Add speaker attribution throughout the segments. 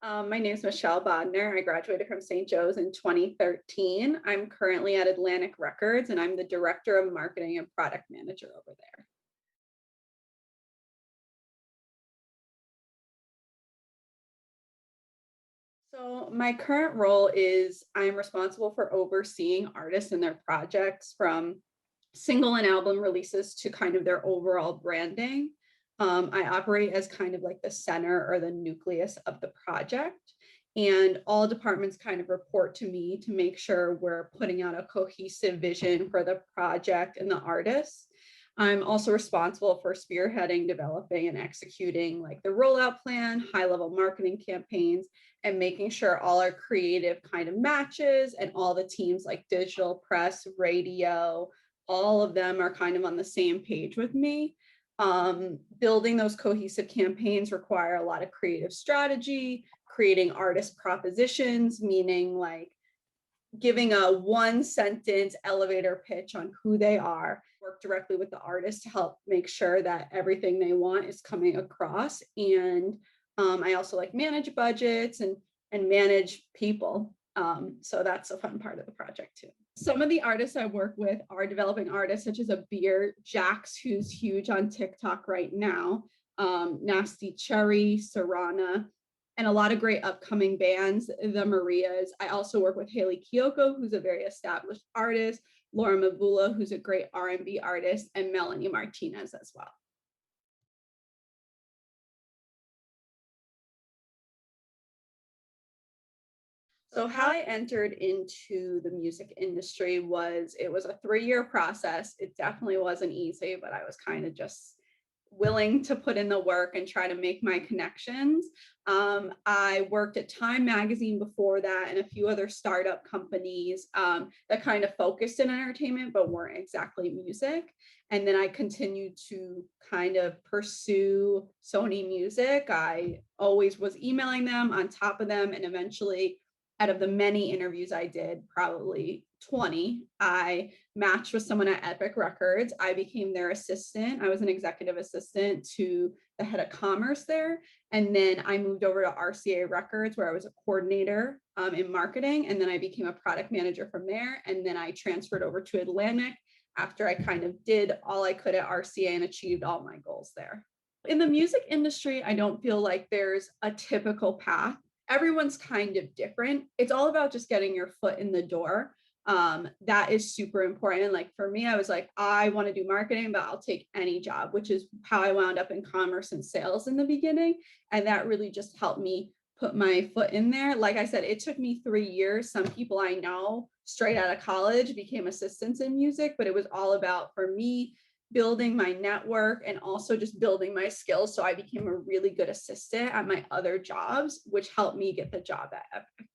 Speaker 1: My name is Michelle Bodnar. I graduated from St. Joe's in 2013. I'm currently at Atlantic Records and I'm the Director of Marketing and Product Manager over there. So my current role is I'm responsible for overseeing artists and their projects from single and album releases to kind of their overall branding. I operate as kind of like the center or the nucleus of the project. And all departments kind of report to me to make sure we're putting out a cohesive vision for the project and the artists. I'm also responsible for spearheading, developing, and executing like the rollout plan, high-level marketing campaigns, and making sure all our creative kind of matches and all the teams like digital, press, radio, all of them are kind of on the same page with me. Building those cohesive campaigns require a lot of creative strategy, creating artist propositions, meaning like giving a one sentence elevator pitch on who they are, work directly with the artist to help make sure that everything they want is coming across. And I also like manage budgets and manage people. So that's a fun part of the project too. Some of the artists I work with are developing artists such as a beer, Jax, who's huge on TikTok right now, Nasty Cherry, Serrana, and a lot of great upcoming bands, the Marias. I also work with Haley Kiyoko, who's a very established artist, Laura Mabula, who's a great R&B artist, and Melanie Martinez as well. So how I entered into the music industry was, it was a 3-year process. It definitely wasn't easy, but I was kind of just willing to put in the work and try to make my connections. I worked at Time Magazine before that and a few other startup companies that kind of focused in entertainment, but weren't exactly music. And then I continued to kind of pursue Sony Music. I always was emailing them, on top of them, and eventually, out of the many interviews I did, probably 20, I matched with someone at Epic Records. I became their assistant. I was an executive assistant to the head of commerce there. And then I moved over to RCA Records, where I was a coordinator in marketing. And then I became a product manager from there. And then I transferred over to Atlantic after I kind of did all I could at RCA and achieved all my goals there. In the music industry, I don't feel like there's a typical path. Everyone's kind of different. It's all about just getting your foot in the door. That is super important. Like for me, I was like, I want to do marketing, but I'll take any job, which is how I wound up in commerce and sales in the beginning. And that really just helped me put my foot in there. Like I said, it took me 3 years. Some people I know straight out of college became assistants in music, but it was all about, for me, building my network and also just building my skills. So I became a really good assistant at my other jobs, which helped me get the job at Epic.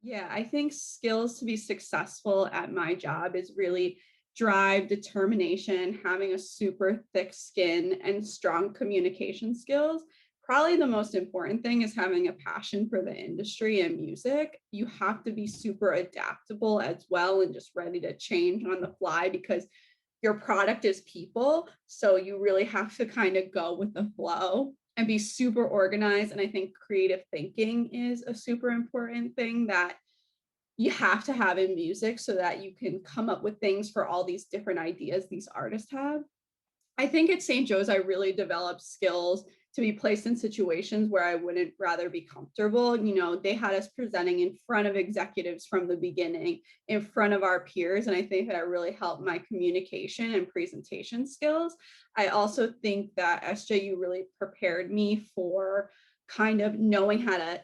Speaker 1: Yeah, I think skills to be successful at my job is really drive, determination, having a super thick skin, and strong communication skills. Probably the most important thing is having a passion for the industry and music. You have to be super adaptable as well and just ready to change on the fly because your product is people. So you really have to kind of go with the flow and be super organized. And I think creative thinking is a super important thing that you have to have in music so that you can come up with things for all these different ideas these artists have. I think at St. Joe's, I really developed skills to be placed in situations where I wouldn't rather be comfortable. You know, they had us presenting in front of executives from the beginning, in front of our peers. And I think that really helped my communication and presentation skills. I also think that SJU really prepared me for kind of knowing how to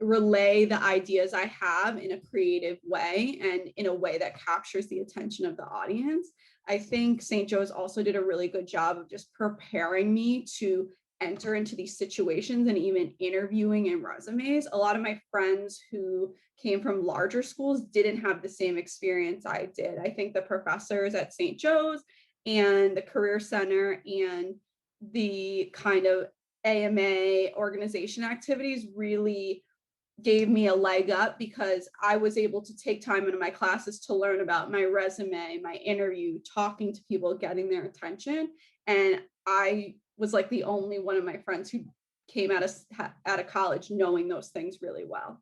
Speaker 1: relay the ideas I have in a creative way and in a way that captures the attention of the audience. I think St. Joe's also did a really good job of just preparing me to enter into these situations and even interviewing in resumes. A lot of my friends who came from larger schools didn't have the same experience I did. I think the professors at St. Joe's and the Career Center and the kind of AMA organization activities really gave me a leg up because I was able to take time into my classes to learn about my resume, my interview, talking to people, getting their attention. And I was like the only one of my friends who came out of college knowing those things really well.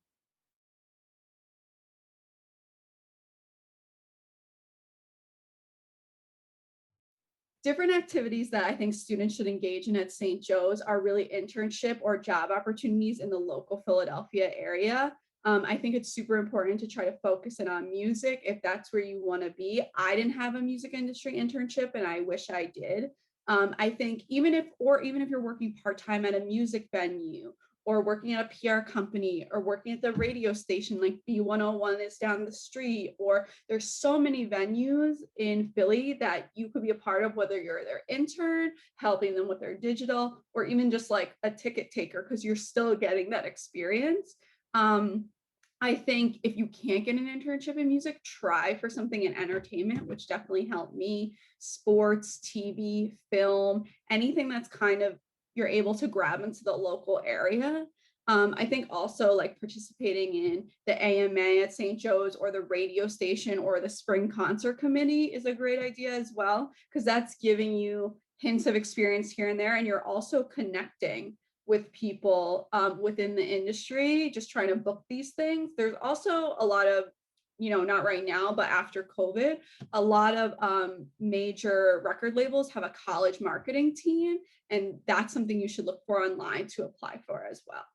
Speaker 1: Different activities that I think students should engage in at St. Joe's are really internship or job opportunities in the local Philadelphia area. I think it's super important to try to focus in on music if that's where you want to be. I didn't have a music industry internship and I wish I did. I think even if you're working part time at a music venue or working at a PR company or working at the radio station like B101 is down the street, or there's so many venues in Philly that you could be a part of, whether you're their intern, helping them with their digital, or even just like a ticket taker, because you're still getting that experience. Um, I think if you can't get an internship in music, try for something in entertainment, which definitely helped me. Sports, TV, film, anything that's kind of you're able to grab into the local area. I think also like participating in the AMA at St. Joe's or the radio station or the spring concert committee is a great idea as well, because that's giving you hints of experience here and there. And you're also connecting with people within the industry, just trying to book these things. There's also a lot of, not right now, but after COVID, a lot of major record labels have a college marketing team. And that's something you should look for online to apply for as well.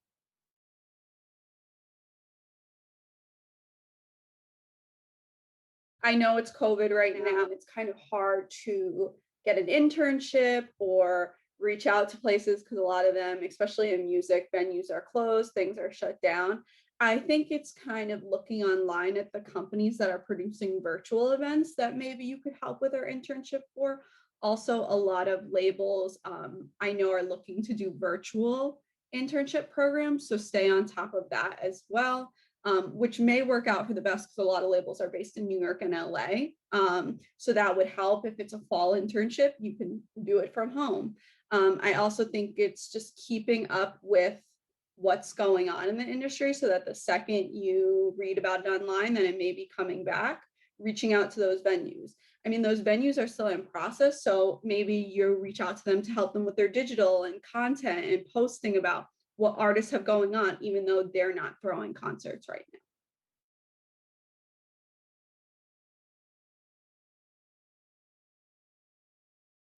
Speaker 1: I know it's COVID right now. It's kind of hard to get an internship or reach out to places because a lot of them, especially in music, venues are closed, things are shut down. I think it's kind of looking online at the companies that are producing virtual events that maybe you could help with our internship for. Also, a lot of labels I know are looking to do virtual internship programs, so stay on top of that as well, which may work out for the best because a lot of labels are based in New York and LA. So that would help if it's a fall internship, you can do it from home. I also think it's just keeping up with what's going on in the industry so that the second you read about it online, then it may be coming back, reaching out to those venues. I mean, those venues are still in process. So maybe you reach out to them to help them with their digital and content and posting about what artists have going on, even though they're not throwing concerts right now.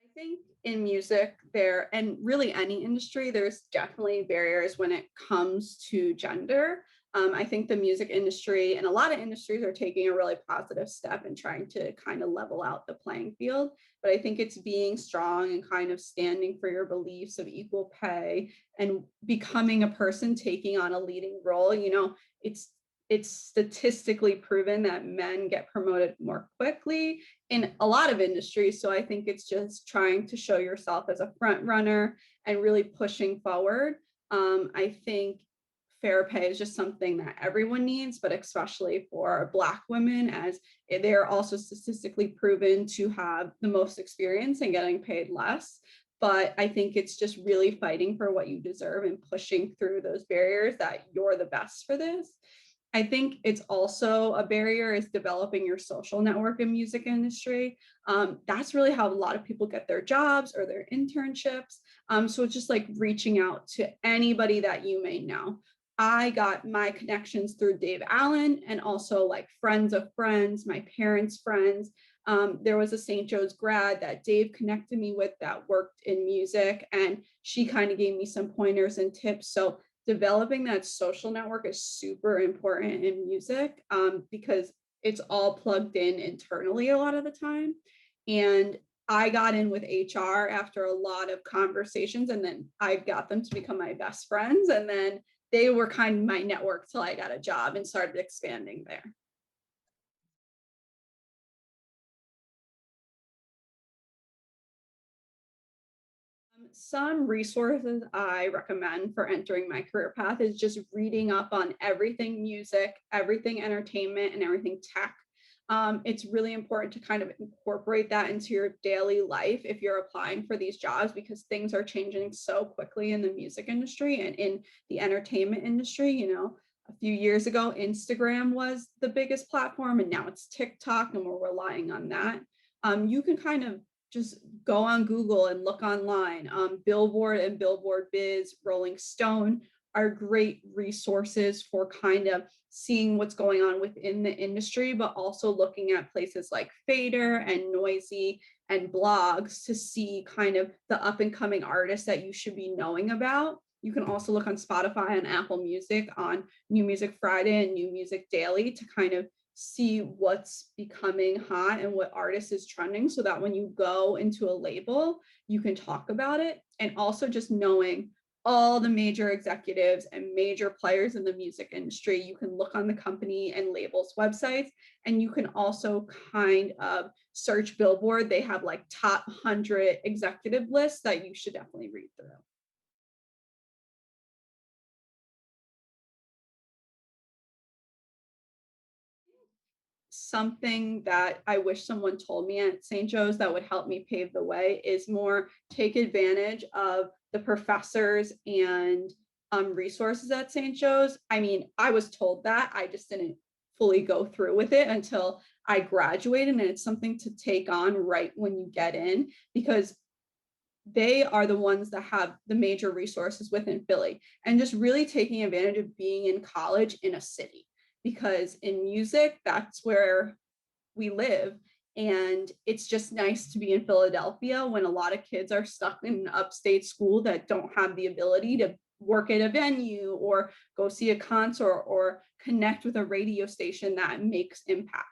Speaker 1: I think in music there, and really any industry, there's definitely barriers when it comes to gender. I think the music industry and a lot of industries are taking a really positive step in trying to kind of level out the playing field. But I think it's being strong and kind of standing for your beliefs of equal pay and becoming a person taking on a leading role. It's it's statistically proven that men get promoted more quickly in a lot of industries. So I think it's just trying to show yourself as a front runner and really pushing forward. I think fair pay is just something that everyone needs, but especially for Black women, as they're also statistically proven to have the most experience and getting paid less. But I think it's just really fighting for what you deserve and pushing through those barriers that you're the best for this. I think it's also a barrier is developing your social network in music industry. That's really how a lot of people get their jobs or their internships. So it's just like reaching out to anybody that you may know. I got my connections through Dave Allen and also like friends of friends, my parents' friends. There was a St. Joe's grad that Dave connected me with that worked in music, and she kind of gave me some pointers and tips. So developing that social network is super important in music, because it's all plugged in internally a lot of the time. And I got in with HR after a lot of conversations, and then I got them to become my best friends. And then they were kind of my network till I got a job and started expanding there. Some resources I recommend for entering my career path is just reading up on everything music, everything entertainment, and everything tech. It's really important to kind of incorporate that into your daily life if you're applying for these jobs, because things are changing so quickly in the music industry and in the entertainment industry. A few years ago, Instagram was the biggest platform, and now it's TikTok, and we're relying on that. You can kind of just go on Google and look online. Billboard and Billboard Biz, Rolling Stone are great resources for kind of seeing what's going on within the industry, but also looking at places like Fader and Noisy and blogs to see kind of the up and coming artists that you should be knowing about. You can also look on Spotify and Apple Music on New Music Friday and New Music Daily to kind of see what's becoming hot and what artist is trending, so that when you go into a label, you can talk about it. And also just knowing all the major executives and major players in the music industry. You can look on the company and labels websites, and you can also kind of search Billboard. They have like top 100 executive lists that you should definitely read through. Something that I wish someone told me at St. Joe's that would help me pave the way is more take advantage of the professors and resources at St. Joe's. I mean, I was told that, I just didn't fully go through with it until I graduated, and it's something to take on right when you get in, because they are the ones that have the major resources within Philly, and just really taking advantage of being in college in a city, because in music, that's where we live. And it's just nice to be in Philadelphia when a lot of kids are stuck in an upstate school that don't have the ability to work at a venue or go see a concert or connect with a radio station that makes impact.